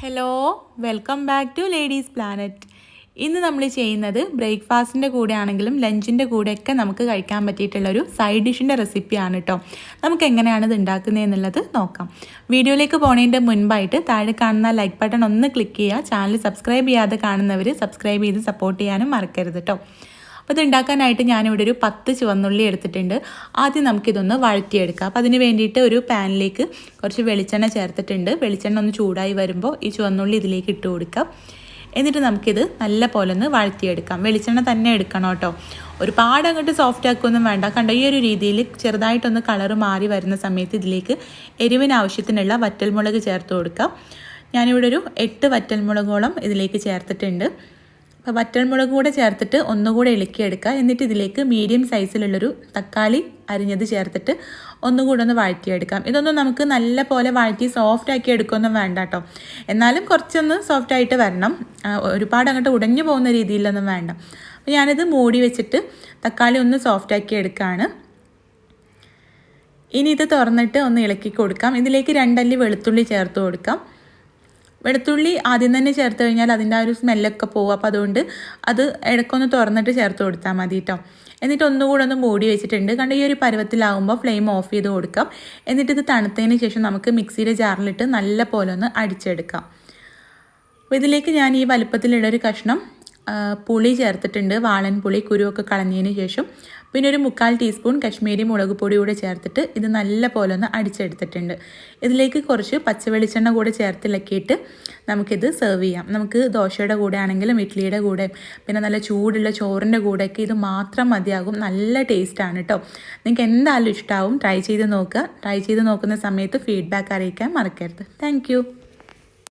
Hello, welcome back to ladies planet. ഇന്ന് നമ്മൾ ചെയ്യുന്നത് ബ്രേക്ക്ഫാസ്റ്റിൻ്റെ കൂടെ ആണെങ്കിലും ലഞ്ചിൻ്റെ കൂടെയൊക്കെ നമുക്ക് കഴിക്കാൻ പറ്റിയിട്ടുള്ളൊരു സൈഡ് ഡിഷിൻ്റെ റെസിപ്പിയാണ് കേട്ടോ. നമുക്ക് എങ്ങനെയാണ് ഇത് ഉണ്ടാക്കുന്നതെന്നുള്ളത് നോക്കാം. വീഡിയോയിലേക്ക് പോകുന്നതിൻ്റെ മുൻപായിട്ട് താഴെ കാണുന്ന ലൈക്ക് ബട്ടൺ ഒന്ന് ക്ലിക്ക് ചെയ്യുക. ചാനൽ സബ്സ്ക്രൈബ് ചെയ്യാതെ കാണുന്നവർ സബ്സ്ക്രൈബ് ചെയ്ത് സപ്പോർട്ട് ചെയ്യാനും മറക്കരുത് കേട്ടോ. അപ്പോൾ ഇത് ഉണ്ടാക്കാനായിട്ട് ഞാനിവിടെ ഒരു 10 ചുവന്നുള്ളി എടുത്തിട്ടുണ്ട്. ആദ്യം നമുക്കിതൊന്ന് വഴറ്റിയെടുക്കാം. അപ്പോൾ അതിന് വേണ്ടിയിട്ട് ഒരു പാനിലേക്ക് കുറച്ച് വെളിച്ചെണ്ണ ചേർത്തിട്ടുണ്ട്. വെളിച്ചെണ്ണ ഒന്ന് ചൂടായി വരുമ്പോൾ ഈ ചുവന്നുള്ളി ഇതിലേക്ക് ഇട്ട് കൊടുക്കാം. എന്നിട്ട് നമുക്കിത് നല്ല പോലെ ഒന്ന് വഴറ്റിയെടുക്കാം. വെളിച്ചെണ്ണ തന്നെ എടുക്കണം കേട്ടോ. ഒരുപാട് അങ്ങോട്ട് സോഫ്റ്റ് ആക്കുകയൊന്നും വേണ്ട. കണ്ട ഈ ഒരു രീതിയിൽ ചെറുതായിട്ടൊന്ന് കളറ് മാറി വരുന്ന സമയത്ത് ഇതിലേക്ക് എരിവിന് ആവശ്യത്തിനുള്ള വറ്റൽമുളക് ചേർത്ത് കൊടുക്കാം. ഞാനിവിടെ ഒരു 8 വറ്റൽമുളകോളം ഇതിലേക്ക് ചേർത്തിട്ടുണ്ട്. അപ്പോൾ വറ്റൽമുളക് കൂടെ ചേർത്തിട്ട് ഒന്നുകൂടെ ഇളക്കിയെടുക്കുക. എന്നിട്ട് ഇതിലേക്ക് മീഡിയം സൈസിലുള്ളൊരു തക്കാളി അരിഞ്ഞത് ചേർത്തിട്ട് ഒന്നുകൂടെ ഒന്ന് വഴറ്റിയെടുക്കാം. ഇതൊന്നും നമുക്ക് നല്ല പോലെ വഴറ്റി സോഫ്റ്റ് ആക്കി എടുക്കുകയൊന്നും വേണ്ട കേട്ടോ. എന്നാലും കുറച്ചൊന്ന് സോഫ്റ്റായിട്ട് വരണം. ഒരുപാട് അങ്ങോട്ട് ഉടഞ്ഞു പോകുന്ന രീതിയിലൊന്നും വേണ്ട. അപ്പോൾ ഞാനിത് മൂടി വെച്ചിട്ട് തക്കാളി ഒന്ന് സോഫ്റ്റാക്കി എടുക്കുകയാണ്. ഇനി ഇത് തുറന്നിട്ട് ഒന്ന് ഇളക്കി കൊടുക്കാം. ഇതിലേക്ക് 2 അല്ലി വെളുത്തുള്ളി ചേർത്ത് കൊടുക്കാം. വെളുത്തുള്ളി ആദ്യം തന്നെ ചേർത്ത് കഴിഞ്ഞാൽ അതിൻ്റെ ആ ഒരു സ്മെല്ലൊക്കെ പോകും. അപ്പോൾ അതുകൊണ്ട് അത് ഇടയ്ക്കൊന്ന് തുറന്നിട്ട് ചേർത്ത് കൊടുത്താൽ മതി കേട്ടോ. എന്നിട്ട് ഒന്നുകൂടെ ഒന്ന് മൂടി വെച്ചിട്ടുണ്ട്. കണ്ട് ഈ ഒരു പരുവത്തിലാവുമ്പോൾ ഫ്ലെയിം ഓഫ് ചെയ്ത് കൊടുക്കാം. എന്നിട്ട് ഇത് തണുത്തതിന് ശേഷം നമുക്ക് മിക്സിയുടെ ജാറിലിട്ട് നല്ല പോലെ ഒന്ന് അടിച്ചെടുക്കാം. അപ്പോൾ ഇതിലേക്ക് ഞാൻ ഈ വലുപ്പത്തിലുള്ളൊരു കഷ്ണം പുളി ചേർത്തിട്ടുണ്ട്. വാളൻ പുളി കുരുവൊക്കെ കളഞ്ഞതിന് ശേഷം പിന്നെ ഒരു 1/4 ടീസ്പൂൺ കശ്മീരി മുളക് പൊടി കൂടെ ചേർത്തിട്ട് ഇത് നല്ല പോലെ ഒന്ന് അടിച്ചെടുത്തിട്ടുണ്ട്. ഇതിലേക്ക് കുറച്ച് പച്ചവെളിച്ചെണ്ണ കൂടെ ചേർത്തിളക്കിയിട്ട് നമുക്കിത് സെർവ് ചെയ്യാം. നമുക്ക് ദോശയുടെ കൂടെ ആണെങ്കിലും ഇഡ്ഡലിയുടെ കൂടെ പിന്നെ നല്ല ചൂടുള്ള ചോറിൻ്റെ കൂടെയൊക്കെ ഇത് മാത്രം മതിയാകും. നല്ല ടേസ്റ്റാണ് കേട്ടോ. നിങ്ങൾക്ക് എന്തായാലും ഇഷ്ടമാവും. ട്രൈ ചെയ്ത് നോക്കുക. ട്രൈ ചെയ്ത് നോക്കുന്ന സമയത്ത് ഫീഡ്ബാക്ക് അറിയിക്കാൻ മറക്കരുത്. താങ്ക്